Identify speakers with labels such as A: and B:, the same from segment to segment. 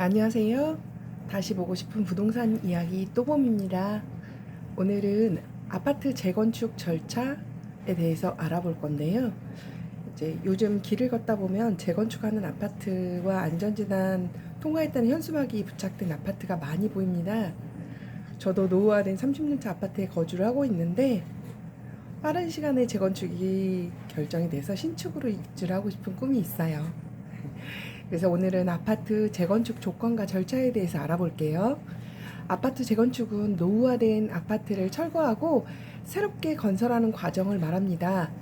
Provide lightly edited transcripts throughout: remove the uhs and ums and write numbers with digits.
A: 안녕하세요. 다시 보고 싶은 부동산 이야기 또봄입니다. 오늘은 아파트 재건축 절차에 대해서 알아볼 건데요. 이제 요즘 길을 걷다 보면 재건축하는 아파트와 안전진단 통과했다는 현수막이 부착된 아파트가 많이 보입니다. 저도 노후화된 30년차 아파트에 거주를 하고 있는데 빠른 시간에 재건축이 결정이 돼서 신축으로 입주를 하고 싶은 꿈이 있어요. 그래서 오늘은 아파트 재건축 조건과 절차에 대해서 알아볼게요. 아파트 재건축은 노후화된 아파트를 철거하고 새롭게 건설하는 과정을 말합니다.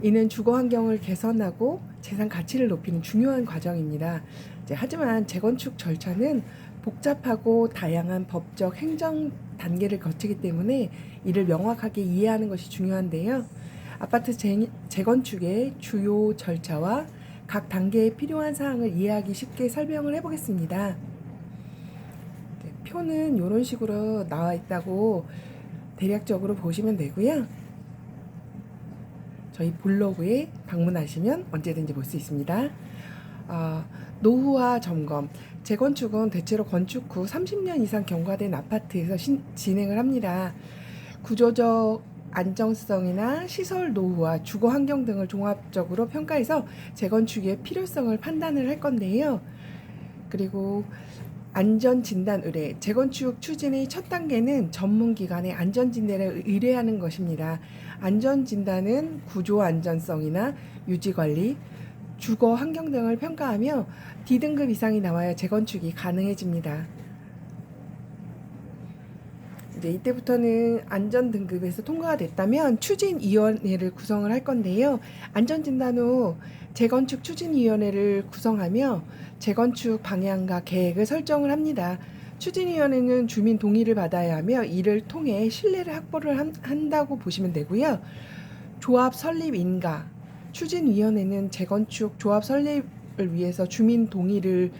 A: 이는 주거 환경을 개선하고 재산 가치를 높이는 중요한 과정입니다. 하지만 재건축 절차는 복잡하고 다양한 법적 행정 단계를 거치기 때문에 이를 명확하게 이해하는 것이 중요한데요. 아파트 재건축의 주요 절차와 각 단계에 필요한 사항을 이해하기 쉽게 설명을 해보겠습니다. 표는 이런 식으로 나와 있다고 대략적으로 보시면 되고요. 저희 블로그에 방문하시면 언제든지 볼 수 있습니다. 노후화 점검. 재건축은 대체로 건축 후 30년 이상 경과된 아파트에서 진행을 합니다. 구조적 안정성이나 시설 노후화, 주거 환경 등을 종합적으로 평가해서 재건축의 필요성을 판단을 할 건데요. 그리고 안전진단 의뢰. 재건축 추진의 첫 단계는 전문기관의 안전진단을 의뢰하는 것입니다. 안전진단은 구조 안전성이나 유지관리, 주거 환경 등을 평가하며 D등급 이상이 나와야 재건축이 가능해집니다. 이때부터는 안전등급에서 통과가 됐다면 추진위원회를 구성을 할 건데요. 안전진단 후 재건축 추진위원회를 구성하며 재건축 방향과 계획을 설정을 합니다. 추진위원회는 주민 동의를 받아야 하며 이를 통해 신뢰를 확보를 한다고 보시면 되고요. 조합 설립 인가. 추진위원회는 재건축 조합 설립을 위해서 주민 동의서를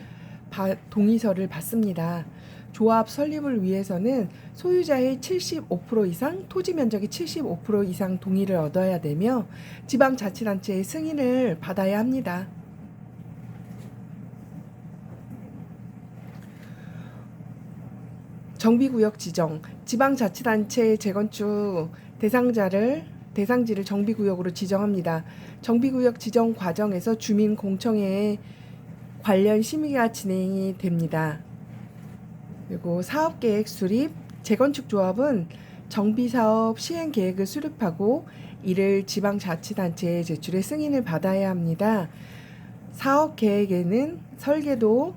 A: 받습니다. 조합 설립을 위해서는 소유자의 75% 이상, 토지 면적의 75% 이상 동의를 얻어야 되며 지방자치단체의 승인을 받아야 합니다. 정비구역 지정. 지방자치단체 재건축 대상지를 정비구역으로 지정합니다. 정비구역 지정 과정에서 주민 공청회에 관련 심의가 진행이 됩니다. 그리고 사업계획 수립. 재건축 조합은 정비사업 시행계획을 수립하고 이를 지방자치단체에 제출해 승인을 받아야 합니다. 사업계획에는 설계도,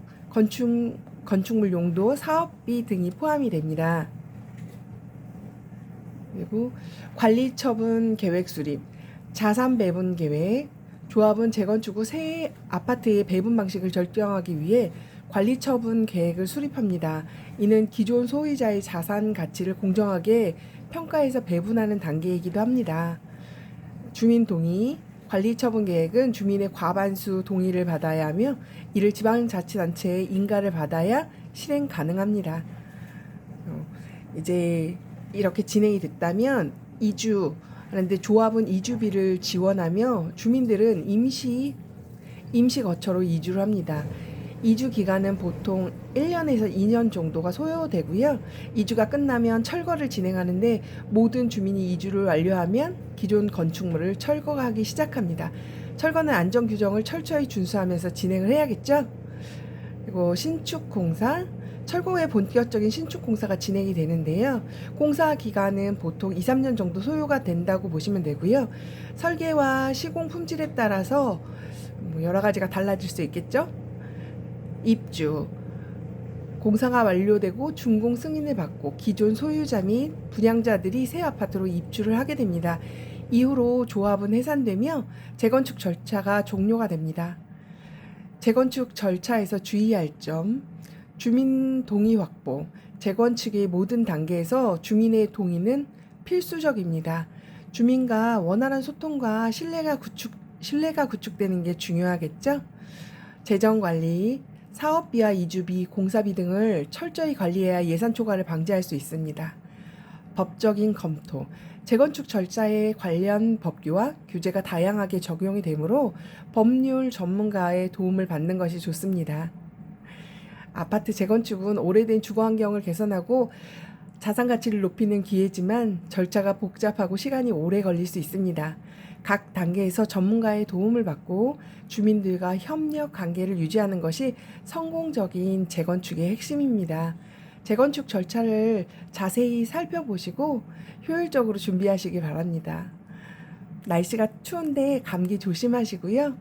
A: 건축물 용도, 사업비 등이 포함이 됩니다. 그리고 관리처분 계획 수립. 자산 배분 계획. 조합은 재건축 후 새 아파트의 배분 방식을 결정하기 위해 관리처분 계획을 수립합니다. 이는 기존 소유자의 자산 가치를 공정하게 평가해서 배분하는 단계이기도 합니다. 주민 동의. 관리처분 계획은 주민의 과반수 동의를 받아야 하며 이를 지방자치단체의 인가를 받아야 실행 가능합니다. 이제 이렇게 진행이 됐다면 이주 하는데 조합은 이주비를 지원하며 주민들은 임시 거처로 이주를 합니다. 이주 기간은 보통 1년에서 2년 정도가 소요되고요. 이주가 끝나면 철거를 진행하는데 모든 주민이 이주를 완료하면 기존 건축물을 철거하기 시작합니다. 철거는 안전 규정을 철저히 준수하면서 진행을 해야겠죠. 그리고 신축 공사. 철거 후에 본격적인 신축 공사가 진행이 되는데요. 공사 기간은 보통 2, 3년 정도 소요가 된다고 보시면 되고요. 설계와 시공 품질에 따라서 여러 가지가 달라질 수 있겠죠. 입주. 공사가 완료되고 준공 승인을 받고 기존 소유자 및 분양자들이 새 아파트로 입주를 하게 됩니다. 이후로 조합은 해산되며 재건축 절차가 종료가 됩니다. 재건축 절차에서 주의할 점. 주민 동의 확보. 재건축의 모든 단계에서 주민의 동의는 필수적입니다. 주민과 원활한 소통과 신뢰가 구축되는 게 중요하겠죠? 재정 관리. 사업비와 이주비, 공사비 등을 철저히 관리해야 예산 초과를 방지할 수 있습니다. 법적인 검토. 재건축 절차에 관련 법규와 규제가 다양하게 적용이 되므로 법률 전문가의 도움을 받는 것이 좋습니다. 아파트 재건축은 오래된 주거 환경을 개선하고 자산 가치를 높이는 기회지만 절차가 복잡하고 시간이 오래 걸릴 수 있습니다. 각 단계에서 전문가의 도움을 받고 주민들과 협력 관계를 유지하는 것이 성공적인 재건축의 핵심입니다. 재건축 절차를 자세히 살펴보시고 효율적으로 준비하시기 바랍니다. 날씨가 추운데 감기 조심하시고요.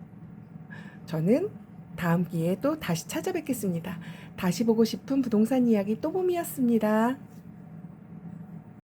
A: 저는 다음 기회에 또 다시 찾아뵙겠습니다. 다시 보고 싶은 부동산 이야기 또봄이었습니다.